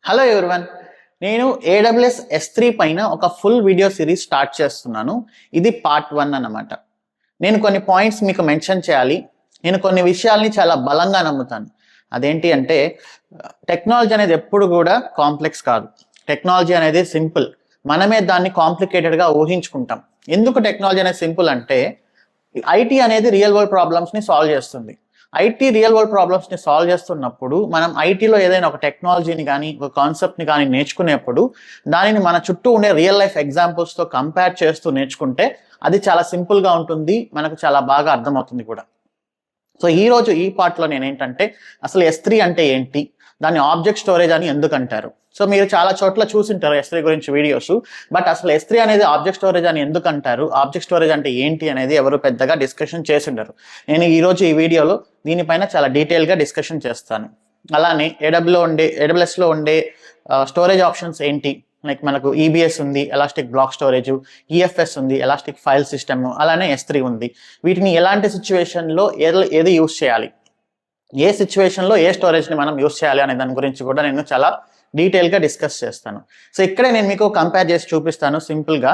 Hello everyone. నేను AWS S3 పైన ఒక ఫుల్ వీడియో సిరీస్ స్టార్ట్ చేస్తున్నాను. ఇది పార్ట్ 1 అన్నమాట. నేను కొన్ని పాయింట్స్ మీకు మెన్షన్ చేయాలి. నేను కొన్ని విషయాల్ని చాలా బలంగా నమ్ముతాను. అదేంటి అంటే టెక్నాలజీ అనేది ఎప్పుడు కూడా కాంప్లెక్స్ కాదు. టెక్నాలజీ అనేది సింపుల్. మనమే దాన్ని కాంప్లికేటెడ్గా ఊహించుకుంటాం. ఎందుకు టెక్నాలజీ అనేది సింపుల్ అంటే ఐటీ అనేది రియల్ వరల్డ్ ప్రాబ్లమ్స్ని సాల్వ్ చేస్తుంది. ఐటీ రియల్ వరల్డ్ ప్రాబ్లమ్స్ని సాల్వ్ చేస్తున్నప్పుడు మనం ఐటీలో ఏదైనా ఒక టెక్నాలజీని కానీ ఒక కాన్సెప్ట్ని కానీ నేర్చుకునేప్పుడు దానిని మన చుట్టూ ఉండే రియల్ లైఫ్ ఎగ్జాంపుల్స్తో కంపేర్ చేస్తూ నేర్చుకుంటే అది చాలా సింపుల్గా ఉంటుంది, మనకు చాలా బాగా అర్థమవుతుంది కూడా. సో ఈరోజు ఈ పార్ట్లో నేనేంటంటే అసలు S3 అంటే ఏంటి, దాన్ని ఆబ్జెక్ట్ స్టోరేజ్ అని ఎందుకు అంటారు. సో మీరు చాలా చోట్ల చూసింటారు S3 గురించి వీడియోస్, బట్ అసలు S3 అనేది ఆబ్జెక్ట్ స్టోరేజ్ అని ఎందుకు అంటారు, ఆబ్జెక్ట్ స్టోరేజ్ అంటే ఏంటి అనేది ఎవరు పెద్దగా డిస్కషన్ చేసింటారు. నేను ఈరోజు ఈ వీడియోలో దీనిపైన చాలా డీటెయిల్గా డిస్కషన్ చేస్తాను. అలానే ఏడబ్ల్యూఎస్లో ఉండే స్టోరేజ్ ఆప్షన్స్ ఏంటి, లైక్ మనకు EBS ఉంది, ఎలాస్టిక్ బ్లాక్ స్టోరేజ్, EFS ఉంది, ఎలాస్టిక్ ఫైల్ సిస్టమ్, అలానే S3 ఉంది. వీటిని ఎలాంటి సిచ్యువేషన్లో ఏది యూస్ చేయాలి, ఏ సిచ్యువేషన్లో ఏ స్టోరేజ్ని మనం యూస్ చేయాలి అనే దాని గురించి కూడా నేను చాలా డీటెయిల్గా డిస్కస్ చేస్తాను. సో ఇక్కడే నేను మీకు కంపేర్ చేసి చూపిస్తాను సింపుల్గా.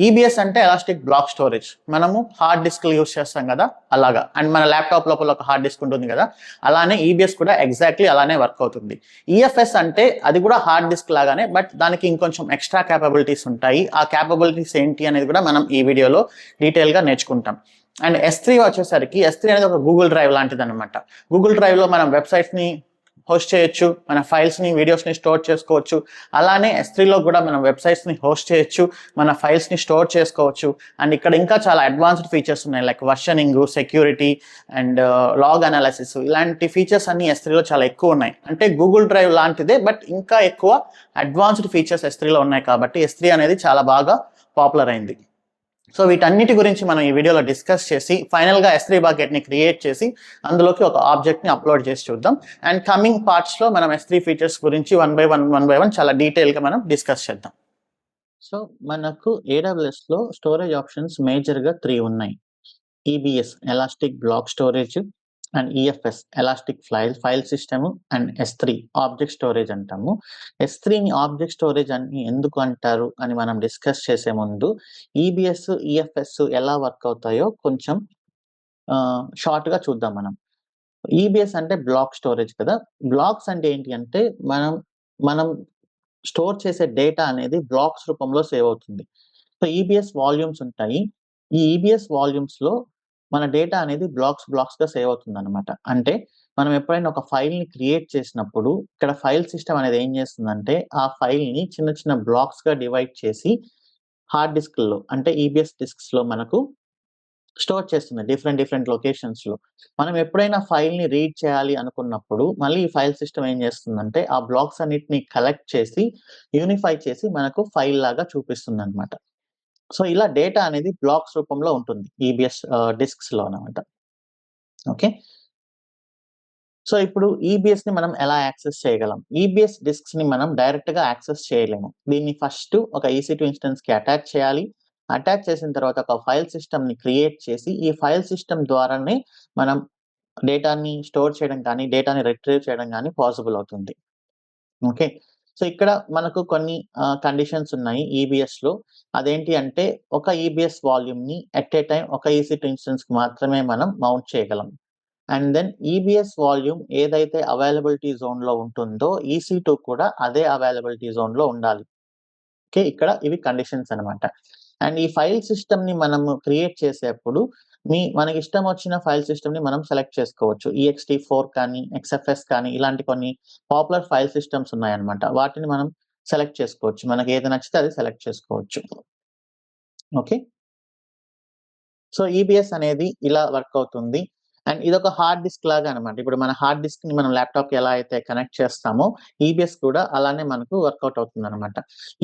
EBS అంటే ఎలాస్టిక్ బ్లాక్ స్టోరేజ్, మనము హార్డ్ డిస్క్లు యూస్ చేస్తాం కదా అలాగా, అండ్ మన ల్యాప్టాప్ లోపల ఒక హార్డ్ డిస్క్ ఉంటుంది కదా, అలానే EBS కూడా ఎగ్జాక్ట్లీ అలానే వర్క్ అవుతుంది. EFS అంటే అది కూడా హార్డ్ డిస్క్ లాగానే, బట్ దానికి ఇంకొంచెం ఎక్స్ట్రా క్యాపబిలిటీస్ ఉంటాయి. ఆ క్యాపబిలిటీస్ ఏంటి అనేది కూడా మనం ఈ వీడియోలో డీటెయిల్గా నేర్చుకుంటాం. అండ్ S3 వచ్చేసరికి S3 అనేది ఒక గూగుల్ డ్రైవ్ లాంటిది అనమాట. గూగుల్ డ్రైవ్లో మనం వెబ్సైట్స్ని హోస్ట్ చేయొచ్చు, మన ఫైల్స్ని వీడియోస్ని స్టోర్ చేసుకోవచ్చు. అలానే S3లో కూడా మనం వెబ్సైట్స్ని హోస్ట్ చేయొచ్చు, మన ఫైల్స్ని స్టోర్ చేసుకోవచ్చు. అండ్ ఇక్కడ ఇంకా చాలా అడ్వాన్స్డ్ ఫీచర్స్ ఉన్నాయి, like versioning, security and log analysis. ఇలాంటి ఫీచర్స్ అన్ని S3లో చాలా ఎక్కువ ఉన్నాయి. అంటే గూగుల్ డ్రైవ్ లాంటిదే, బట్ ఇంకా ఎక్కువ అడ్వాన్స్డ్ ఫీచర్స్ S3లో ఉన్నాయి కాబట్టి S3 అనేది చాలా బాగా పాపులర్ అయింది. సో వీటన్నిటి గురించి మనం ఈ వీడియోలో డిస్కస్ చేసి ఫైనల్గా S3 బకెట్ని క్రియేట్ చేసి అందులోకి ఒక ఆబ్జెక్ట్ని అప్లోడ్ చేసి చూద్దాం. అండ్ కమింగ్ పార్ట్స్లో మనం S3 ఫీచర్స్ గురించి వన్ బై వన్ చాలా డీటెయిల్గా మనం డిస్కస్ చేద్దాం. సో మనకు ఏడబ్ల్యూఎస్లో స్టోరేజ్ ఆప్షన్స్ మేజర్గా 3 ఉన్నాయి. EBS elastic block storage, and EFS elastic file system, and S3 object storage అంటాము. S3ని ఆబ్జెక్ట్ స్టోరేజ్ అని ఎందుకు అంటారు అని మనం డిస్కస్ చేసే ముందు EBS, EFS ఎలా వర్క్ అవుతాయో కొంచెం షార్ట్గా చూద్దాం మనం. EBS అంటే బ్లాక్ స్టోరేజ్ కదా. బ్లాక్స్ అంటే ఏంటి అంటే మనం స్టోర్ చేసే డేటా అనేది బ్లాక్స్ రూపంలో సేవ్ అవుతుంది. సో EBS వాల్యూమ్స్ ఉంటాయి. ఈ EBS వాల్యూమ్స్లో మన డేటా అనేది బ్లాక్స్గా సేవ్ అవుతుంది అనమాట. అంటే మనం ఎప్పుడైనా ఒక ఫైల్ని క్రియేట్ చేసినప్పుడు ఇక్కడ ఫైల్ సిస్టమ్ అనేది ఏం చేస్తుందంటే ఆ ఫైల్ని చిన్న చిన్న బ్లాక్స్గా డివైడ్ చేసి హార్డ్ డిస్క్లో అంటే EBS డిస్క్స్లో మనకు స్టోర్ చేస్తుంది డిఫరెంట్ లొకేషన్స్లో. మనం ఎప్పుడైనా ఫైల్ని రీడ్ చేయాలి అనుకున్నప్పుడు మళ్ళీ ఈ ఫైల్ సిస్టమ్ ఏం చేస్తుందంటే ఆ బ్లాక్స్ అన్నిటిని కలెక్ట్ చేసి యూనిఫై చేసి మనకు ఫైల్ లాగా చూపిస్తుంది అనమాట. సో ఇలా డేటా అనేది బ్లాక్స్ రూపంలో ఉంటుంది EBS డిస్క్స్లో అనమాట. ఓకే, సో ఇప్పుడు EBSని మనం ఎలా యాక్సెస్ చేయగలం? EBS డిస్క్స్ని మనం డైరెక్ట్గా యాక్సెస్ చేయలేము. దీన్ని ఫస్ట్ ఒక EC2 ఇన్స్టెన్స్కి అటాచ్ చేయాలి. అటాచ్ చేసిన తర్వాత ఒక ఫైల్ సిస్టమ్ని క్రియేట్ చేసి ఈ ఫైల్ సిస్టమ్ ద్వారానే మనం డేటాని స్టోర్ చేయడం కానీ డేటాని రిట్రీవ్ చేయడం కానీ పాసిబుల్ అవుతుంది. ఓకే, సో ఇక్కడ మనకు కొన్ని కండిషన్స్ ఉన్నాయి EBSలో. అదేంటి అంటే ఒక EBS వాల్యూమ్ని ఎట్ ఏ టైం ఒక EC2 ఇన్స్టెన్స్కి మాత్రమే మనం మౌంట్ చేయగలం. అండ్ దెన్ EBS వాల్యూమ్ ఏదైతే అవైలబిలిటీ జోన్లో ఉంటుందో EC2 కూడా అదే అవైలబిలిటీ జోన్లో ఉండాలి. ఓకే, ఇక్కడ ఇవి కండిషన్స్ అనమాట. అండ్ ఈ ఫైల్ సిస్టమ్ని మనము క్రియేట్ చేసేప్పుడు మనకి ఇష్టం వచ్చిన ఫైల్ సిస్టమ్ని మనం సెలెక్ట్ చేసుకోవచ్చు. ext4 కానీ XFS కానీ ఇలాంటి కొన్ని పాపులర్ ఫైల్ సిస్టమ్స్ ఉన్నాయన్నమాట. వాటిని మనం సెలెక్ట్ చేసుకోవచ్చు, మనకి ఏది నచ్చితే అది సెలెక్ట్ చేసుకోవచ్చు. ఓకే, సో EBS అనేది ఇలా వర్క్ అవుతుంది. అండ్ ఇదొక హార్డ్ డిస్క్ లాగా అనమాట. ఇప్పుడు మన హార్డ్ డిస్క్ని మనం ల్యాప్టాప్కి ఎలా అయితే కనెక్ట్ చేస్తామో EBS కూడా అలానే మనకు వర్కౌట్ అవుతుంది అనమాట.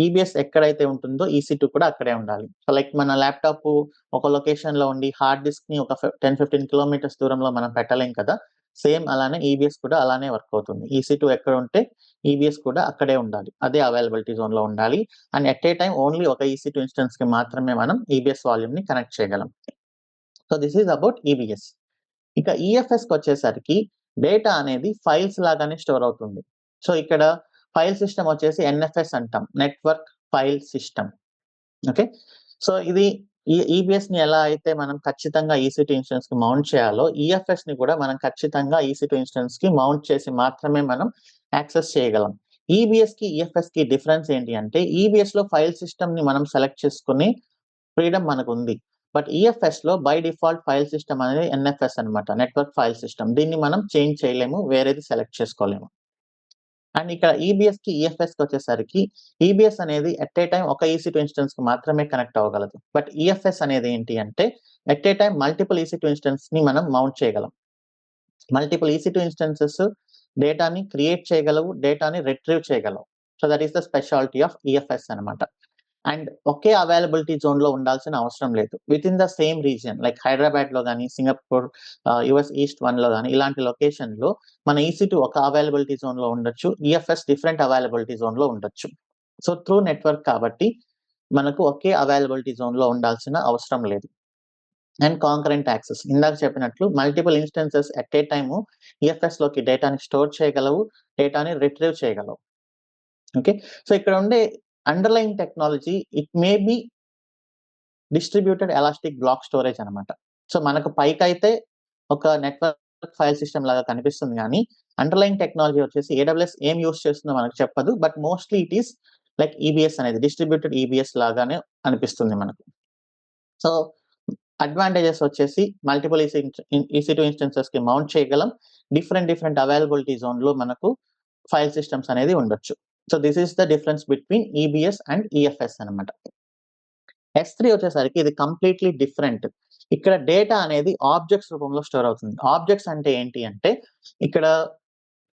EBS ఎక్కడైతే ఉంటుందో EC2 కూడా అక్కడే ఉండాలి. సో లైక్ మన ల్యాప్టాప్ ఒక లొకేషన్లో ఉండి హార్డ్ డిస్క్ని ఒక 10-15 కిలోమీటర్స్ దూరంలో మనం పెట్టలేం కదా. సేమ్ అలానే EBS కూడా అలానే వర్క్ అవుతుంది. EC2 ఎక్కడ ఉంటే EBS కూడా అక్కడే ఉండాలి, అదే అవైలబిలిటీ జోన్లో ఉండాలి. And at a time only ఒక EC2 ఇన్స్టెన్స్కి మాత్రమే మనం EBS వాల్యూమ్ని కనెక్ట్ చేయగలం. So this is about EBS. ఇక EFSకి వచ్చేసరికి డేటా అనేది ఫైల్స్ లాగానే స్టోర్ అవుతుంది. సో ఇక్కడ ఫైల్ సిస్టమ్ వచ్చేసి ఎన్ఎఫ్ఎస్ అంటాం, network file system. Okay, so ఇది ఈబిఎస్ ని ఎలా అయితే మనం ఖచ్చితంగా EC2 ఇన్స్టెన్స్ కి మౌంట్ చేయాలో, ఈఎఫ్ఎస్ ని కూడా మనం ఖచ్చితంగా EC2 ఇన్స్టెన్స్ కి మౌంట్ చేసి మాత్రమే మనం యాక్సెస్ చేయగలం. ఈబిఎస్ కి ఈఎఫ్ఎస్ కి డిఫరెన్స్ ఏంటి అంటే, ఈబిఎస్ లో ఫైల్ సిస్టమ్ ని మనం సెలెక్ట్ చేసుకుని ఫ్రీడమ్ మనకు ఉంది. బట్ ఈఎఫ్ఎస్ లో బై డిఫాల్ట్ ఫైల్ సిస్టమ్ అనేది ఎన్ఎఫ్ఎస్ అన్నమాట, నెట్వర్క్ ఫైల్ సిస్టమ్. దీన్ని మనం చేంజ్ చేయలేము, వేరేది సెలెక్ట్ చేసుకోలేము. అండ్ ఇక్కడ ఈబిఎస్ కి ఈఎఫ్ఎస్ కి వచ్చేసరికి, ఈబిఎస్ అనేది ఎట్ ఏ టైం ఒక EC2 ఇన్స్టెన్స్ కి మాత్రమే కనెక్ట్ అవ్వగలదు. బట్ ఈఎఫ్ఎస్ అనేది ఏంటి అంటే, at a time multiple EC2 instance ని మనం మౌంట్ చేయగలం. మల్టిపుల్ EC2 ఇన్స్టెన్సెస్ డేటాని క్రియేట్ చేయగలవు, డేటాని రిట్రీవ్ చేయగలవు. So that is the speciality of EFS అనమాట. అండ్ ఒకే అవైలబిలిటీ జోన్ లో ఉండాల్సిన అవసరం లేదు. With in the same region, like Hyderabad లో కానీ, సింగపూర్, యుఎస్ ఈస్ట్ 1 లో కానీ, ఇలాంటి లొకేషన్ లో మన EC2 ఒక అవైలబిలిటీ జోన్ లో ఉండొచ్చు, ఈఎఫ్ఎస్ డిఫరెంట్ అవైలబిలిటీ జోన్ లో ఉండొచ్చు. సో త్రూ నెట్వర్క్ కాబట్టి మనకు ఒకే అవైలబిలిటీ జోన్ లో ఉండాల్సిన అవసరం లేదు. అండ్ కాంకరెంట్ యాక్సెస్, ఇందాక చెప్పినట్లు multiple instances at a time EFS లోకి డేటాని స్టోర్ చేయగలవు, డేటాని రిట్రీవ్ చేయగలవు. ఓకే, సో ఇక్కడ ఉండే underline technology it may be distributed elastic block storage అనమాట. సో మనకు పైకైతే ఒక నెట్వర్క్ ఫైల్ సిస్టమ్ లాగా కనిపిస్తుంది, కానీ అండర్లైన్ టెక్నాలజీ వచ్చేసి AWS ఏం యూస్ చేస్తుందో మనకు చెప్పదు. But mostly it is like EBS అనేది డిస్ట్రిబ్యూటెడ్ ఈబిఎస్ లాగానే అనిపిస్తుంది మనకు. సో అడ్వాంటేజెస్ వచ్చేసి మల్టిపుల్ EC2 ఇన్స్టెన్సెస్ కి మౌంట్ చేయగలం, డిఫరెంట్ అవైలబిలిటీ జోన్ లో మనకు ఫైల్ సిస్టమ్స్ అనేది ఉండొచ్చు. So this is the difference between EBS and EFS అనమాట. S3 వచ్చేసరికి ఇది కంప్లీట్లీ డిఫరెంట్. ఇక్కడ డేటా అనేది ఆబ్జెక్ట్స్ రూపంలో స్టోర్ అవుతుంది. ఆబ్జెక్ట్స్ అంటే ఏంటి అంటే, ఇక్కడ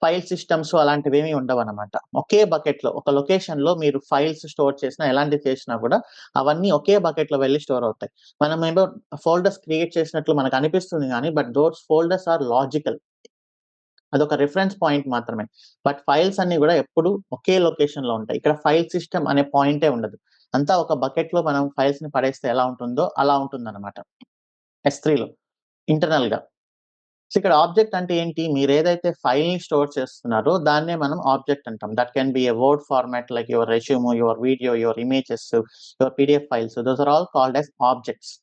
ఫైల్ సిస్టమ్స్ అలాంటివి ఏమీ ఉండవన్నమాట. ఒకే బకెట్ లో ఒక లొకేషన్ లో మీరు ఫైల్స్ స్టోర్ చేసినా, ఎలాంటివి చేసినా కూడా అవన్నీ ఒకే బకెట్ లో వెళ్ళి స్టోర్ అవుతాయి. మనం ఏమో ఫోల్డర్స్ క్రియేట్ చేసినట్లు మనకు అనిపిస్తుంది కానీ, but those folders are logical. అదొక రిఫరెన్స్ పాయింట్ మాత్రమే. బట్ ఫైల్స్ అన్ని కూడా ఎప్పుడు ఒకే లొకేషన్ లో ఉంటాయి. ఇక్కడ ఫైల్ సిస్టమ్ అనే పాయింటే ఉండదు. అంతా ఒక బకెట్ లో మనం ఫైల్స్ ని పడేస్తే ఎలా ఉంటుందో అలా ఉంటుందన్నమాట S3 లో ఇంటర్నల్ గా. సో ఇక్కడ ఆబ్జెక్ట్ అంటే ఏంటి, మీరు ఏదైతే ఫైల్ ని స్టోర్ చేస్తున్నారో దాన్నే మనం ఆబ్జెక్ట్ అంటాం. That can be a word format like your resume, your video, your images, your PDF files, those are all called as objects.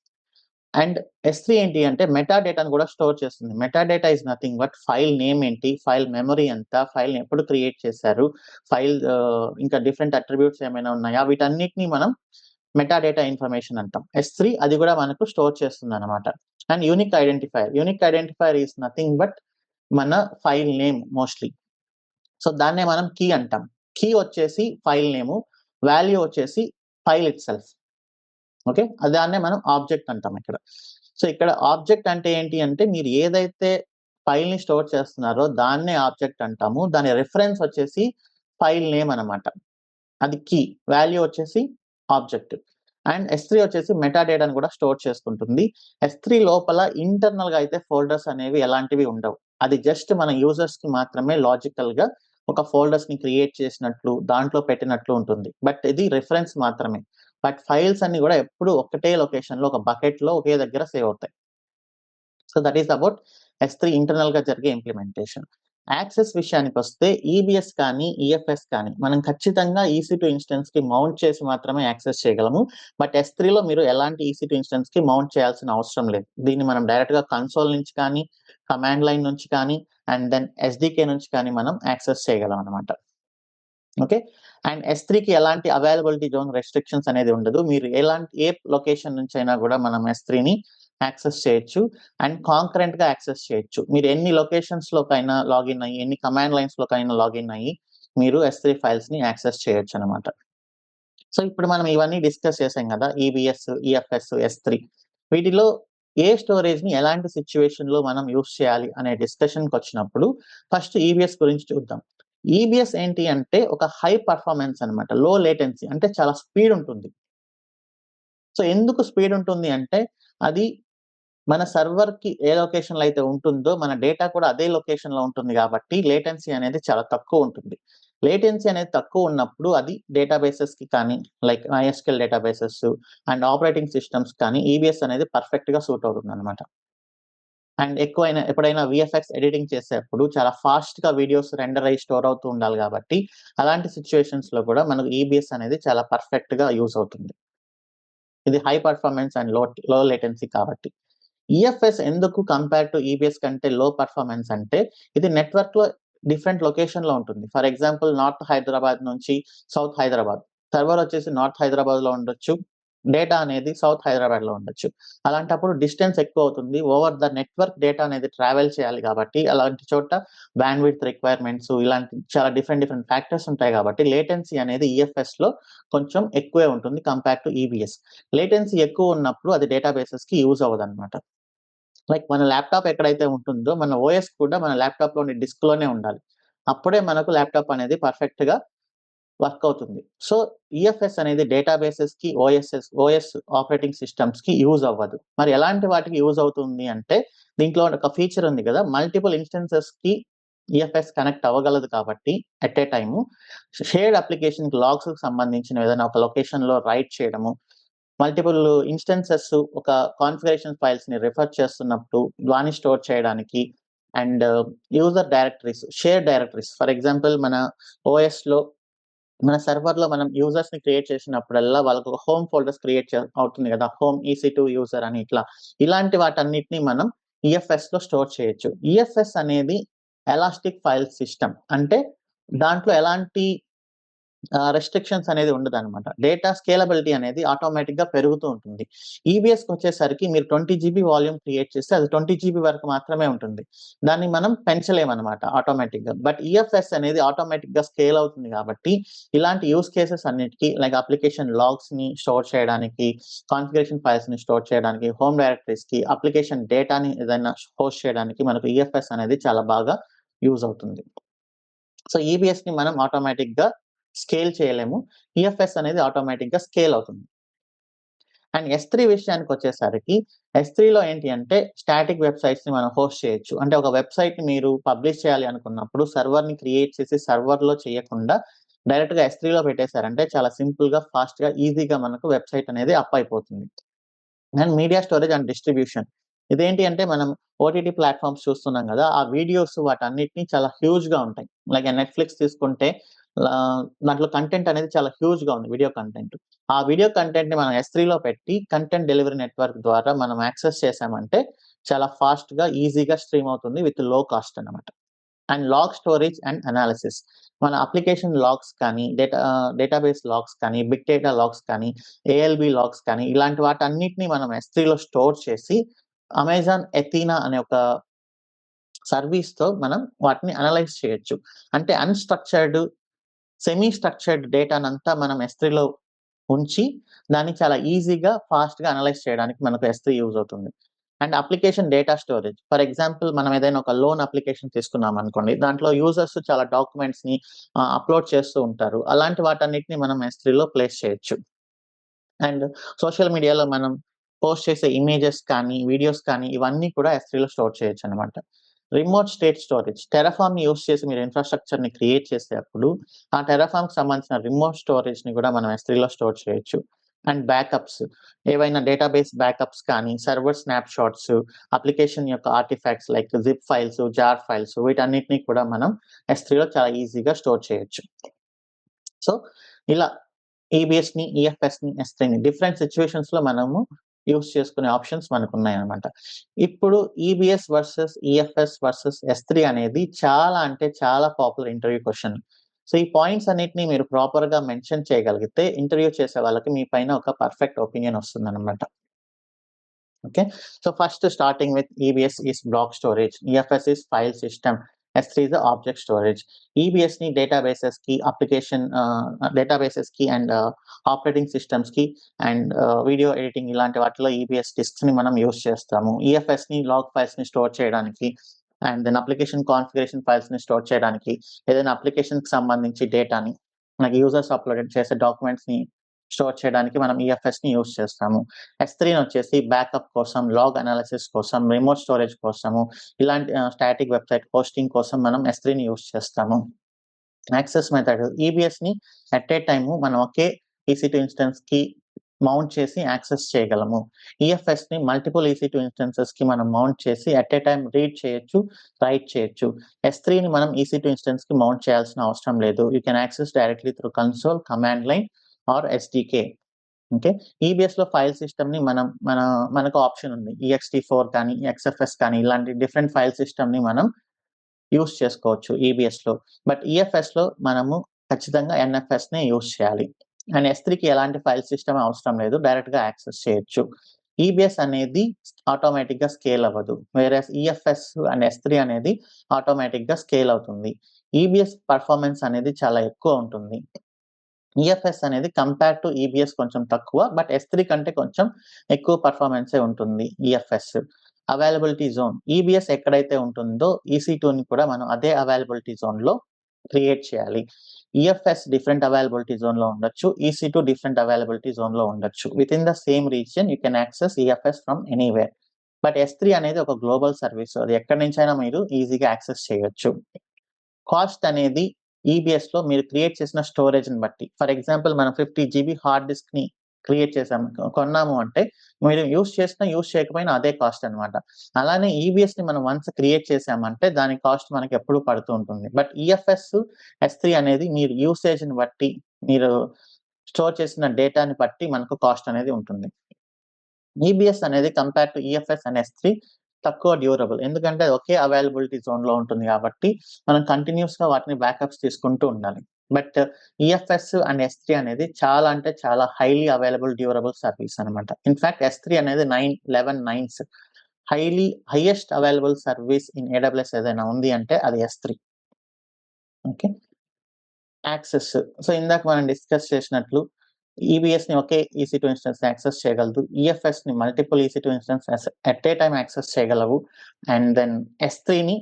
And S3 ఏంటి అంటే మెటా డేటాను కూడా స్టోర్ చేస్తుంది. Meta data is nothing but file name ఏంటి, file memory ఎంత, file ఎప్పుడు create చేశారు, file ఇంకా డిఫరెంట్ అట్రిబ్యూట్స్ ఏమైనా ఉన్నాయా, వీటన్నిటిని మనం మెటా డేటా ఇన్ఫర్మేషన్ అంటాం. S3 అది కూడా మనకు స్టోర్ చేస్తుంది అనమాట. And unique identifier is nothing but మన ఫైల్ నేమ్ మోస్ట్లీ. సో దాన్నే మనం కీ అంటాం. కీ వచ్చేసి ఫైల్ నేము, వాల్యూ వచ్చేసి ఫైల్ ఇట్ సెల్ఫ్. ఓకే, దాన్నే మనం ఆబ్జెక్ట్ అంటాం ఇక్కడ. సో ఇక్కడ ఆబ్జెక్ట్ అంటే ఏంటి అంటే, మీరు ఏదైతే ఫైల్ ని స్టోర్ చేస్తున్నారో దాన్నే ఆబ్జెక్ట్ అంటాము. దాని రిఫరెన్స్ వచ్చేసి ఫైల్ నేమ్ అనమాట, అది కీ. వాల్యూ వచ్చేసి ఆబ్జెక్ట్. అండ్ S3 వచ్చేసి మెటా డేటాను కూడా స్టోర్ చేసుకుంటుంది. S3 లోపల ఇంటర్నల్ గా అయితే ఫోల్డర్స్ అనేవి ఎలాంటివి ఉండవు. అది జస్ట్ మన యూజర్స్ కి మాత్రమే లాజికల్ గా ఒక ఫోల్డర్స్ ని క్రియేట్ చేసినట్లు, దాంట్లో పెట్టినట్లు ఉంటుంది. బట్ ఇది రిఫరెన్స్ మాత్రమే. బట్ ఫైల్స్ అన్ని కూడా ఎప్పుడు ఒకటే లొకేషన్ లో, ఒక బకెట్ లో ఒకే దగ్గర సేవ్ అవుతాయి. So that is about S3 internal గా జరిగే ఇంప్లిమెంటేషన్. యాక్సెస్ విషయానికి వస్తే ఈబిఎస్ కానీ, ఈఎఫ్ఎస్ కానీ మనం ఖచ్చితంగా EC2 ఇన్స్టెన్స్ కి మౌంట్ చేసి మాత్రమే యాక్సెస్ చేయగలము. బట్ S3 లో మీరు ఎలాంటి EC2 ఇన్స్టెన్స్ కి మౌంట్ చేయాల్సిన అవసరం లేదు. దీన్ని మనం డైరెక్ట్ గా కన్సోల్ నుంచి కానీ, కమాండ్ లైన్ నుంచి కానీ, అండ్ దెన్ SDK నుంచి కానీ మనం యాక్సెస్ చేయగలం అనమాట. ఓకే, అండ్ S3 కి ఎలాంటి అవైలబిలిటీ జోన్ రెస్ట్రిక్షన్స్ అనేది ఉండదు. మీరు ఏ లొకేషన్ నుంచి అయినా కూడా మనం S3 ని యాక్సెస్ చేయొచ్చు అండ్ కాంకరెంట్ గా యాక్సెస్ చేయొచ్చు. మీరు ఎన్ని లొకేషన్స్ లోకైనా లాగిన్ అయ్యి, ఎన్ని కమాండ్ లైన్స్ లోకైనా లాగిన్ అయ్యి మీరు S3 ఫైల్స్ ని యాక్సెస్ చేయొచ్చు అనమాట. సో ఇప్పుడు మనం ఇవన్నీ డిస్కస్ చేసాం కదా, ఈబిఎస్, ఈఎఫ్ఎస్, S3. వీటిలో ఏ స్టోరేజ్ ని ఎలాంటి సిచ్యువేషన్ లో మనం యూస్ చేయాలి అనే డిస్కషన్ కి వచ్చినప్పుడు ఫస్ట్ ఈబిఎస్ గురించి చూద్దాం. ఈబిఎస్ ఏంటి అంటే ఒక హై పర్ఫార్మెన్స్ అనమాట, లో లేటెన్సీ, అంటే చాలా స్పీడ్ ఉంటుంది. సో ఎందుకు స్పీడ్ ఉంటుంది అంటే, అది మన సర్వర్ కి ఏ లొకేషన్ లో అయితే ఉంటుందో మన డేటా కూడా అదే లొకేషన్ లో ఉంటుంది కాబట్టి లేటెన్సీ అనేది చాలా తక్కువ ఉంటుంది. లేటెన్సీ అనేది తక్కువ ఉన్నప్పుడు అది డేటాబేసెస్ కి కానీ, like MySQL databases and operating systems కానీ ఈబిఎస్ అనేది పర్ఫెక్ట్ గా సూట్ అవుతుంది అనమాట. అండ్ ఎప్పుడైనా విఎఫ్ఎక్స్ ఎడిటింగ్ చేసేప్పుడు చాలా ఫాస్ట్‌గా వీడియోస్ రెండర్ అయ్యి స్టోర్ అవుతూ ఉండాలి కాబట్టి, అలాంటి సిట్యుయేషన్స్‌లో కూడా మనకు ఈబీఎస్ అనేది చాలా పర్ఫెక్ట్‌గా యూజ్ అవుతుంది. ఇది హై పర్ఫార్మెన్స్ అండ్ లో లేటెన్సీ కాబట్టి. ఈఎఫ్ఎస్ ఎందుకు కంపేర్ టు ఈబీఎస్ కంటే లో పర్ఫార్మెన్స్ అంటే, ఇది నెట్వర్క్‌లో డిఫరెంట్ లొకేషన్‌లో ఉంటుంది. ఫర్ ఎగ్జాంపుల్ నార్త్ హైదరాబాద్ నుంచి సౌత్ హైదరాబాద్. సర్వర్ వచ్చేసి నార్త్ హైదరాబాద్‌లో ఉండొచ్చు. డేటా అనేది సౌత్ హైదరాబాద్‌లో ఉండొచ్చు. అలాంటప్పుడు డిస్టెన్స్ ఎక్కువవుతుంది. ఓవర్ ద నెట్వర్క్ డేటా అనేది ట్రావెల్ చేయాలి కాబట్టి, అలాంటి చోట బ్యాండ్‌విడ్త్ రిక్వైర్మెంట్స్ ఇలాంటి చాలా డిఫరెంట్ ఫ్యాక్టర్స్ ఉంటాయి కాబట్టి, లేటెన్సీ అనేది ఈఎఫ్ఎస్‌లో కొంచెం ఎక్కువే ఉంటుంది కంపేర్ టు ఈబీఎస్. లేటెన్సీ ఎక్కువ ఉన్నప్పుడు అది డేటాబేసెస్‌కి యూజ్ అవ్వదన్నమాట. లైక్ మన ల్యాప్‌టాప్ ఎక్కడైతే ఉంటుందో, మన ఓఎస్ కూడా మన ల్యాప్‌టాప్‌లోని డిస్క్‌లోనే ఉండాలి. అప్పుడే మనకు ల్యాప్‌టాప్ అనేది పర్ఫెక్ట్‌గా వర్క్ అవుతుంది. సో, ఈఎఫ్ఎస్ అనేది డేటాబేసెస్‌కి, ఓఎస్ ఆపరేటింగ్ సిస్టమ్స్‌కి యూజ్ అవ్వదు. మరి ఎలాంటి వాటికి యూజ్ అవుతుంది అంటే, దీంట్లో ఒక ఫీచర్ ఉంది గదా! మల్టిపుల్ ఇన్‌స్టెన్సెస్‌కి ఈఎఫ్ఎస్ కనెక్ట్ అవ్వగలదు కాబట్టి ఎట్ ఏ టైము షేర్డ్ అప్లికేషన్‌కి లాగ్స్‌కి సంబంధించిన ఏదైనా ఒక లొకేషన్‌లో రైట్ చేయడము, మల్టిపుల్ ఇన్‌స్టెన్సెస్ ఒక కాన్ఫిగరేషన్ ఫైల్స్‌ని రిఫర్ చేస్తున్నప్పుడు దాన్ని స్టోర్ చేయడానికి and user directories, share directories for example మన ఓఎస్‌లో మన సర్వర్‌లో మనం యూజర్స్‌ని క్రియేట్ చేసినప్పుడల్లా వాళ్ళకి ఒక హోమ్ ఫోల్డర్స్ క్రియేట్ అవుతుంది గదా! హోమ్ ఈసీ2 యూజర్ అని ఇట్లా. ఇలాంటి వాటన్నిటిని మనం ఈఎఫ్ఎస్‌లో స్టోర్ చేయొచ్చు. ఈఎఫ్ఎస్ అనేది ఎలాస్టిక్ ఫైల్ సిస్టమ్. అంటే దాంట్లో ఎలాంటి రెస్ట్రిక్షన్స్ అనేది ఉండదనమాట. డేటా స్కేలబిలిటీ అనేది ఆటోమేటిక్‌గా పెరుగుతూ ఉంటుంది. ఈబీఎస్‌కొచ్చేసరికి మీరు 20 జీబీ వాల్యూమ్ క్రియేట్ చేస్తే అది 20 జీబీ వరకు మాత్రమే ఉంటుంది. దాన్ని మనం పెంచలేమనమాట ఆటోమేటిక్‌గా. బట్ ఈఎఫ్ఎస్ అనేది ఆటోమేటిక్‌గా స్కేల్ అవుతుంది కాబట్టి, ఇలాంటి యూజ్ కేసెస్ అన్నిటికి లైక్ అప్లికేషన్ లాగ్స్‌ని స్టోర్ చేయడానికి, కాన్ఫిగరేషన్ ఫైల్స్‌ని స్టోర్ చేయడానికి, హోమ్ డైరెక్టరీస్‌కి, అప్లికేషన్ డేటాని ఏదైనా హోస్ట్ చేయడానికి మనకు ఈఎఫ్ఎస్ అనేది చాలా బాగా యూజ్ అవుతుంది. సో, ఈబీఎస్‌ని మనం ఆటోమేటిక్‌గా స్కేల్ చేయలేము. ఈఎఫ్ఎస్ అనేది ఆటోమేటిక్‌గా స్కేల్ అవుతుంది. అండ్ ఎస్3 విషయానికొచ్చేసరికి ఎస్3లో ఏంటి అంటే స్టాటిక్ వెబ్‌సైట్స్‌ని మనం హోస్ట్ చేయొచ్చు. అంటే ఒక వెబ్‌సైట్‌ని మీరు పబ్లిష్ చేయాలి అనుకున్నప్పుడు సర్వర్‌ని క్రియేట్ చేసి సర్వర్‌లో చేయకుండా డైరెక్ట్‌గా ఎస్3లో పెట్టేసారంటే చాలా సింపుల్‌గా, ఫాస్ట్‌గా, ఈజీగా మనకు వెబ్‌సైట్ అనేది అప్ అయిపోతుంది. And media storage and distribution. ఇదేంటి అంటే మనం ఓటీటీ ప్లాట్‌ఫార్మ్స్ చూస్తున్నాం గదా! ఆ వీడియోస్ వాటన్నిటిని చాలా హ్యూజ్‌గా ఉంటాయి. లైక్ నెట్‌ఫ్లిక్స్ తీసుకుంటే దాంట్లో కంటెంట్ అనేది చాలా హ్యూజ్‌గా ఉంది వీడియో కంటెంట్. ఆ వీడియో కంటెంట్‌ని మనం ఎస్3లో పెట్టి కంటెంట్ డెలివరీ నెట్వర్క్ ద్వారా మనం యాక్సెస్ చేసామంటే చాలా ఫాస్ట్‌గా, ఈజీగా స్ట్రీమ్ అవుతుంది విత్ లో కాస్ట్ అన్నమాట. And log storage and analysis. మన అప్లికేషన్ లాగ్స్ కానీ, డేటాబేస్ లాగ్స్ కానీ, బిగ్ డేటా లాగ్స్ కానీ, ఏఎల్‌బి లాగ్స్ కానీ ఇలాంటి వాటన్నిటిని మనం ఎస్3లో స్టోర్ చేసి అమెజాన్ ఎథీనా అనే ఒక సర్వీస్‌తో మనం వాటిని అనలైజ్ చేయొచ్చు. అంటే అన్‌స్ట్రక్చర్డ్, సెమీ స్ట్రక్చర్డ్ డేటానంతా మనం ఎస్3లో ఉంచి దాన్ని చాలా ఈజీగా, ఫాస్ట్‌గా అనలైజ్ చేయడానికి మనకు ఎస్3 యూజ్ అవుతుంది. And application data storage. For example మనం ఏదైనా ఒక లోన్ అప్లికేషన్ తీసుకున్నామనుకోండి. దాంట్లో యూజర్స్ చాలా డాక్యుమెంట్స్‌ని అప్‌లోడ్ చేస్తూ ఉంటారు. అలాంటి వాటన్నిటిని మనం ఎస్3లో ప్లేస్ చేయొచ్చు. అండ్ సోషల్ మీడియాలో మనం పోస్ట్ చేసే ఇమేజెస్ కానీ, వీడియోస్ కానీ ఇవన్నీ కూడా ఎస్3లో స్టోర్ చేయొచ్చనమాట. Remote state storage. టెరాఫార్మ్‌ని యూజ్ చేసి మీరు ఇన్‌ఫ్రాస్ట్రక్చర్‌ని క్రియేట్ చేసేప్పుడు, ఆ టెరాఫార్మ్‌కి సంబంధించిన రిమోట్ స్టోరేజ్‌ని కూడా మనం ఎస్3లో స్టోర్ చేయొచ్చు. And backups. ఏవైనా డేటాబేస్ బ్యాకప్స్ కానీ, సర్వర్ స్నాప్‌షాట్స్, అప్లికేషన్ యొక్క artifacts like zip files, jar files వీటన్నిటిని కూడా మనం ఎస్3లో చాలా ఈజీగా స్టోర్ చేయొచ్చు. సో, ఇలా ఈబీఎస్‌ని, ఈఎఫ్ఎస్‌ని, ఎస్3ని డిఫరెంట్ సిట్యుయేషన్స్‌లో మనము యూజ్ చేసుకునే ఆప్షన్స్ మనకున్నాయన్నమాట. ఇప్పుడు ఈబీఎస్ వర్సెస్ ఈఎఫ్ఎస్ వర్సెస్ ఎస్3 అనేది చాలా అంటే చాలా పాపులర్ ఇంటర్వ్యూ క్వెషన్. సో, ఈ పాయింట్స్ అన్నిటిని మీరు ప్రాపర్‌గా మెన్షన్ చేయగలిగితే ఇంటర్వ్యూ చేసే వాళ్ళకి మీ పైన ఒక పర్ఫెక్ట్ ఒపీనియన్ వస్తుందన్నమాట. Okay. So first starting with EBS is block storage, EFS is file system, S3 is the object storage. EBS ni databases ki, application databases ki and operating systems ki and video editing ilanti vaatilo EBS disks ni manam use chestamu. EFS ni log files ni store cheyadaniki and then application configuration files ni store cheyadaniki edaina application ki sambandhinchi data ni మనకి users uploaded చేసే డాక్యుమెంట్స్‌ని store చేయడానికి మనం ఈఎఫ్ఎస్‌ని use చేస్తాము. ఎస్3 వచ్చేసి backup కోసం, log analysis కోసం, remote storage కోసము, ఇలాంటి స్టాటిక్ వెబ్‌సైట్ హోస్టింగ్ కోసం మనం ఎస్3ని యూజ్ చేస్తాము. యాక్సెస్ మెథడ్ ఈబీఎస్‌ని ఎట్ ఏ టైము మనం ఒకే ఈసీ2 ఇన్‌స్టెన్స్‌కి మౌంట్ చేసి యాక్సెస్ చేయగలము. ఈఎఫ్ఎస్ని మల్టిపుల్ EC2 ఇన్స్టెన్సెస్కి మనం మౌంట్ చేసి అట్ ఏ టైం రీడ్ చేయొచ్చు, రైట్ చేయొచ్చు. S3ని మనం EC2 ఇన్స్టెన్స్కి మౌంట్ చేయాల్సిన అవసరం లేదు. You can access directly through console, command line or SDK. Okay. ఈబీఎస్లో ఫైల్ సిస్టమ్ని మనకు ఆప్షన్ ఉంది. ext4 కానీ XFS కానీ ఇలాంటి డిఫరెంట్ ఫైల్ సిస్టమ్ని మనం యూస్ చేసుకోవచ్చు ఈబీఎస్లో. బట్ ఈఎఫ్ఎస్లో మనము ఖచ్చితంగా ఎన్ఎఫ్ఎస్నే యూస్ చేయాలి. అండ్ S3కి ఎలాంటి ఫైల్ సిస్టమ్ అవసరం లేదు, డైరెక్ట్గా యాక్సెస్ చేయొచ్చు. ఈబీఎస్ అనేది ఆటోమేటిక్గా స్కేల్ అవ్వదు, వేరే ఈఎఫ్ఎస్ అండ్ S3 అనేది ఆటోమేటిక్గా స్కేల్ అవుతుంది. ఈబీఎస్ పర్ఫార్మెన్స్ అనేది చాలా ఎక్కువ ఉంటుంది. ఈఎఫ్ఎస్ అనేది కంపేర్ టు ఈబీఎస్ కొంచెం తక్కువ, బట్ S3 కంటే కొంచెం ఎక్కువ పర్ఫార్మెన్సే ఉంటుంది ఈఎఫ్ఎస్. అవైలబిలిటీ జోన్, ఈబీఎస్ ఎక్కడైతే ఉంటుందో EC2ని కూడా మనం అదే అవైలబిలిటీ జోన్లో క్రియేట్ చేయాలి. ఈఎఫ్ఎస్ డిఫరెంట్ అవైలబిలిటీ జోన్లో ఉండొచ్చు, EC2 డిఫరెంట్ అవైలబిలిటీ జోన్లో ఉండొచ్చు. With in the same region you can access EFS from anywhere. But S3 అనేది ఒక గ్లోబల్ సర్వీస్, అది ఎక్కడి నుంచైనా మీరు ఈజీగా యాక్సెస్ చేయొచ్చు. కాస్ట్ అనేది ఈబీఎస్లో మీరు క్రియేట్ చేసిన స్టోరేజ్ని బట్టి, ఫర్ ఎగ్జాంపుల్ మనం 50 GB హార్డ్ డిస్క్ని క్రియేట్ చేసాము, కొన్నాము అంటే మీరు యూస్ చేయకపోయినా అదే కాస్ట్ అనమాట. అలానే ఈబీఎస్ని మనం వన్స్ క్రియేట్ చేసామంటే దాని కాస్ట్ మనకి ఎప్పుడు పడుతూ ఉంటుంది. బట్ ఈఎఫ్ఎస్, S3 అనేది మీరు యూసేజ్ని బట్టి, మీరు స్టోర్ చేసిన డేటాని బట్టి మనకు కాస్ట్ అనేది ఉంటుంది. ఈబీఎస్ అనేది compare to EFS and S3 తక్కువ డ్యూరబుల్, ఎందుకంటే ఒకే అవైలబిలిటీ జోన్లో ఉంటుంది కాబట్టి మనం కంటిన్యూస్గా వాటిని బ్యాకప్స్ తీసుకుంటూ ఉండాలి. బట్ ఈఎఫ్ఎస్ అండ్ S3 అనేది చాలా అంటే చాలా హైలీ అవైలబుల్ డ్యూరబుల్ సర్వీస్ అనమాట. ఇన్ఫాక్ట్ S3 అనేది 11 9s highest available service in AWS ఏదైనా ఉంది అంటే అది S3. ఓకే. యాక్సెస్, సో ఇందాక మనం డిస్కస్ చేసినట్లు ఈబీఎస్ని ఒకే EC2 ఇన్స్టెన్స్ యాక్సెస్ చేయగలదు, ఈఎఫ్ఎస్ని multiple EC2 instance at a time access చేయగలవు. అండ్ దెన్ S3ని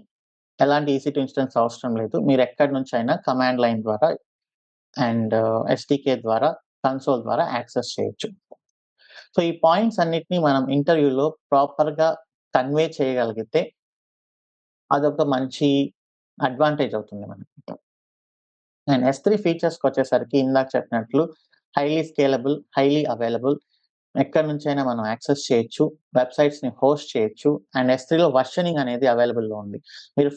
ఎలాంటి EC2 ఇన్స్టెన్స్ అవసరం లేదు, మీరు ఎక్కడి నుంచి అయినా కమాండ్ లైన్ ద్వారా అండ్ SDK ద్వారా, కన్సోల్ ద్వారా యాక్సెస్ చేయొచ్చు. సో ఈ పాయింట్స్ అన్నిటినీ మనం ఇంటర్వ్యూలో ప్రాపర్గా కన్వే చేయగలిగితే అదొక మంచి అడ్వాంటేజ్ అవుతుంది మనకి. అండ్ S3 ఫీచర్స్కి వచ్చేసరికి ఇందాక చెప్పినట్లు హైలీ స్కేలబుల్, హైలీ అవైలబుల్, ఎక్కడి నుంచైనా మనం యాక్సెస్ చేయొచ్చు, వెబ్సైట్స్ని హోస్ట్ చేయొచ్చు. అండ్ S3లో వర్షనింగ్ అనేది అవైలబుల్లో ఉంది. మీరు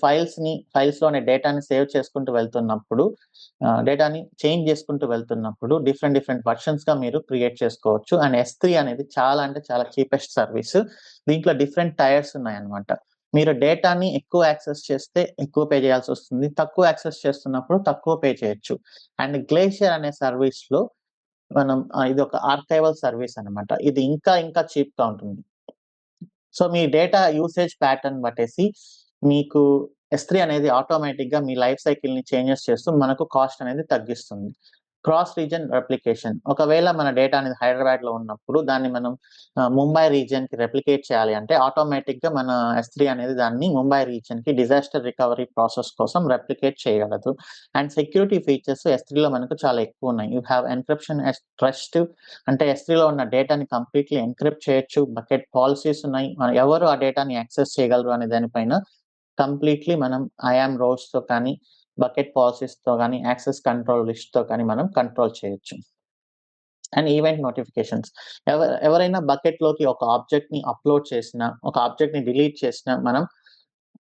ఫైల్స్లోని డేటాని సేవ్ చేసుకుంటూ వెళ్తున్నప్పుడు, డేటాని చేంజ్ చేసుకుంటూ వెళ్తున్నప్పుడు డిఫరెంట్ వర్షన్స్గా మీరు క్రియేట్ చేసుకోవచ్చు. అండ్ S3 అనేది చాలా అంటే చాలా చీపెస్ట్ సర్వీస్. దీంట్లో డిఫరెంట్ టైర్స్ ఉన్నాయన్నమాట. మీరు డేటాని ఎక్కువ యాక్సెస్ చేస్తే ఎక్కువ పే చేయాల్సి వస్తుంది, తక్కువ యాక్సెస్ చేస్తున్నప్పుడు తక్కువ పే చేయొచ్చు. అండ్ గ్లేషియర్ అనే సర్వీస్లో మనం ఇది ఒక ఆర్కైవల్ సర్వీస్ అనమాట. ఇది ఇంకా చీప్‌గా ఉంటుంది. సో మీ డేటా యూసేజ్ ప్యాటర్న్ బట్టేసి మీకు S3 అనేది ఆటోమేటిక్‌గా మీ లైఫ్ సైకిల్‌ని చేంజెస్ చేస్తూ మనకు కాస్ట్ అనేది తగ్గిస్తుంది. క్రాస్ రీజియన్ రెప్లికేషన్, ఒకవేళ మన డేటా అనేది హైదరాబాద్‌లో ఉన్నప్పుడు దాన్ని మనం ముంబై రీజియన్‌కి రెప్లికేట్ చేయాలి అంటే ఆటోమేటిక్‌గా మన S3 అనేది దాన్ని ముంబై రీజియన్‌కి డిజాస్టర్ రికవరీ ప్రాసెస్ కోసం రెప్లికేట్ చేయగలదు. అండ్ సెక్యూరిటీ ఫీచర్స్ S3లో మనకు చాలా ఎక్కువ ఉన్నాయి. You have encryption at rest, అంటే S3లో ఉన్న డేటాని కంప్లీట్‌లీ ఎన్క్రిప్ట్ చేయొచ్చు. బకెట్ పాలసీస్ ఉన్నాయి, ఎవరు ఆ డేటాని యాక్సెస్ చేయగలరు అనే దానిపైన కంప్లీట్‌లీ మనం ఐయామ్ రోల్స్‌తో కానీ, బకెట్ పాలసీస్‌తో కానీ, యాక్సెస్ కంట్రోల్ లిస్ట్‌తో కానీ మనం కంట్రోల్ చేయొచ్చు. అండ్ ఈవెంట్ నోటిఫికేషన్స్, ఎవరైనా బకెట్‌లోకి ఒక ఆబ్జెక్ట్‌ని అప్‌లోడ్ చేసినా, ఒక ఆబ్జెక్ట్‌ని డిలీట్ చేసినా మనం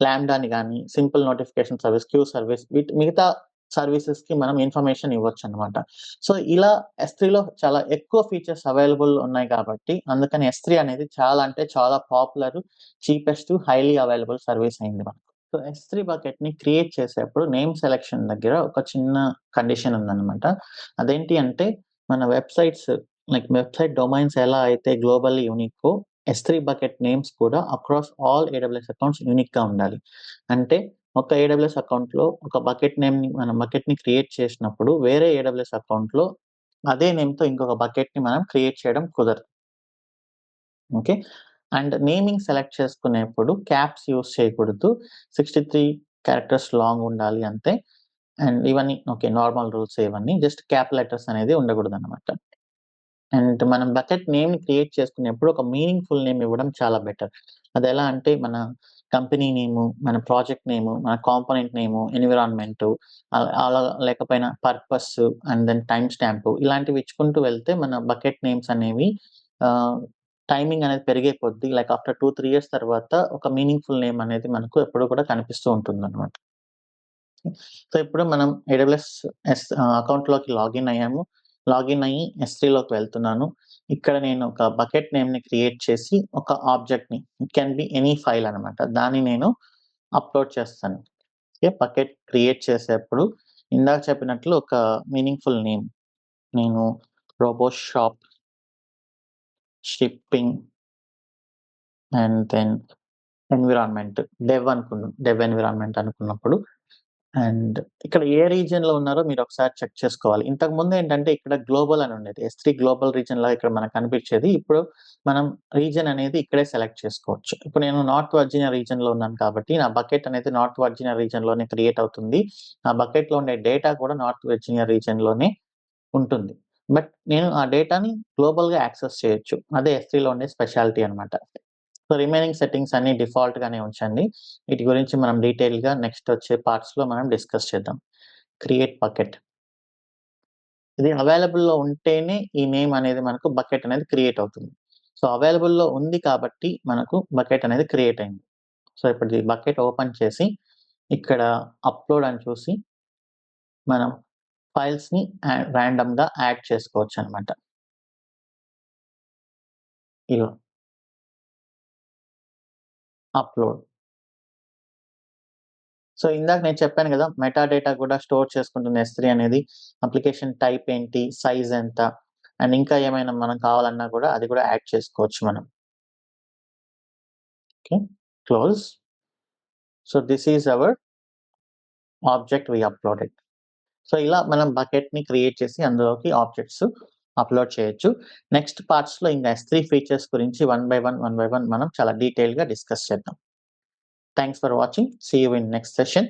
లాంబ్డాని గానీ, simple notification service, queue service, మిగతా సర్వీసెస్‌కి మనం ఇన్ఫర్మేషన్ ఇవ్వొచ్చనమాట. సో ఇలా S3లో చాలా ఎక్కువ ఫీచర్స్ అవైలబుల్ ఉన్నాయి కాబట్టి అందుకని S3 అనేది చాలా అంటే చాలా popular, cheapest, highly available service అయింది మనకు. సో S3 బకెట్‌ని క్రియేట్ చేసేప్పుడు నేమ్ సెలక్షన్ దగ్గర ఒక చిన్న కండిషన్ ఉందన్నమాట. అదేంటి అంటే మన వెబ్‌సైట్స్ వెబ్‌సైట్ డొమైన్స్ ఎలా అయితే గ్లోబల్లీ యూనికో S3 బకెట్ నేమ్స్ కూడా అక్రాస్ ఆల్ AWS అకౌంట్స్ యూనిక్‌గా ఉండాలి. అంటే ఒక AWS అకౌంట్‌లో ఒక మనం బకెట్‌ని క్రియేట్ చేసినప్పుడు వేరే AWS అకౌంట్‌లో అదే నేమ్‌తో ఇంకొక బకెట్‌ని మనం క్రియేట్ చేయడం కుదరదు. ఓకే. అండ్ నేమింగ్ సెలెక్ట్ చేసుకునేప్పుడు క్యాప్స్ యూజ్ చేయకూడదు. 63 క్యారెక్టర్స్ లాంగ్ ఉండాలి అంతే. అండ్ ఇవన్నీ ఓకే, నార్మల్ రూల్స్ ఇవన్నీ. జస్ట్ క్యాప్ లెటర్స్ అనేది ఉండకూడదనమాట. అండ్ మనం బకెట్ నేమ్‌ని క్రియేట్ చేసుకునేప్పుడు ఒక మీనింగ్‌ఫుల్ నేమ్ ఇవ్వడం చాలా బెటర్. అదెలా అంటే మన కంపెనీ నేము, మన ప్రాజెక్ట్ నేము, మన కాంపోనెంట్ నేము, ఎన్విరాన్మెంటు అలా లేకపోయినా purpose and then timestamp ఇలాంటివి ఇచ్చుకుంటూ వెళ్తే మన బకెట్ నేమ్స్ అనేవి టైమింగ్ అనేది పెరిగే కొద్దీ లైక్ ఆఫ్టర్ 2-3 ఇయర్స్ తర్వాత ఒక మీనింగ్‌ఫుల్ నేమ్ అనేది మనకు ఎప్పుడు కూడా కనిపిస్తూ ఉంటుందన్నమాట. సో, ఇప్పుడు మనం ఏడబ్ల్యూఎస్ అకౌంట్‌లోకి లాగిన్ అయ్యాము. లాగిన్ అయ్యి S3లోకి వెళ్తున్నాను. ఇక్కడ నేను ఒక బకెట్ నేమ్‌ని క్రియేట్ చేసి ఒక ఆబ్జెక్ట్‌ని it can be any file అనమాట. దాన్ని నేను అప్‌లోడ్ చేస్తాను. ఓకే. బకెట్ క్రియేట్ చేసేప్పుడు ఇందాక చెప్పినట్లు ఒక మీనింగ్‌ఫుల్ నేమ్ నేను Roboshop shipping and then environment dev environment అనుకున్నప్పుడు అండ్ ఇక్కడ ఏ రీజియన్‌లో ఉన్నారో మీరొకసారి చెక్ చేసుకోవాలి. ఇంతకుముందేంటంటే ఇక్కడ గ్లోబల్ అని ఉండేది. S3 గ్లోబల్ రీజియన్‌లా ఇక్కడ మనకు కనిపిచ్చేది. ఇప్పుడు మనం రీజియన్ అనేది ఇక్కడే సెలెక్ట్ చేసుకోవచ్చు. ఇప్పుడు నేను నార్త్ వర్జీనియా రీజియన్‌లో ఉన్నాను కాబట్టి నా బకెట్ అనేది నార్త్ వర్జీనియా రీజియన్‌లోనే క్రియేట్ అవుతుంది. నా బకెట్‌లో ఉండే డేటా కూడా నార్త్ వర్జీనియా రీజియన్‌లోనే ఉంటుంది. బట్ నేను ఆ డేటాని గ్లోబల్‌గా యాక్సెస్ చేయొచ్చు. అదే S3లో ఉండే స్పెషాలిటీ అనమాట. సో, రిమైనింగ్ సెట్టింగ్స్ అన్నీ డిఫాల్ట్‌గానే ఉంచండి. వీటి గురించి మనం డీటెయిల్‌గా నెక్స్ట్ వచ్చే పార్ట్స్‌లో మనం డిస్కస్ చేద్దాం. Create bucket. ఇది అవైలబుల్‌లో ఉంటేనే ఈ నేమ్ అనేది మనకు బకెట్ అనేది క్రియేట్ అవుతుంది. సో, అవైలబుల్‌లో ఉంది కాబట్టి మనకు బకెట్ అనేది క్రియేట్ అయింది. సో, ఇప్పుడు ఈ బకెట్ ఓపెన్ చేసి ఇక్కడ అప్‌లోడ్ అని చూసి మనం ఫైల్స్‌ని రాండమ్‌గా యాడ్ చేసుకోవచ్చనమాట. ఇలా అప్‌లోడ్. సో, ఇందాక నేను చెప్పాను గదా! మెటా డేటా కూడా స్టోర్ చేసుకుంటుంది S3 అనేది. అప్లికేషన్ టైప్ ఏంటి? సైజ్ ఎంత? అండ్ ఇంకా ఏమైనా మనం కావాలన్నా కూడా అది కూడా యాడ్ చేసుకోవచ్చు మనం. Okay. Close. So, this is our object we uploaded. So, ఇలా మనం బకెట్‌ని క్రియేట్ చేసి అందులోకి ఆబ్జెక్ట్స్ అప్‌లోడ్ చేయొచ్చు. నెక్స్ట్ పార్ట్స్‌లో ఇంకా S3 ఫీచర్స్ గురించి వన్ బై వన్ మనం చాలా డీటెయిల్‌గా డిస్కస్ చేద్దాం. Thanks for watching. See you in next session.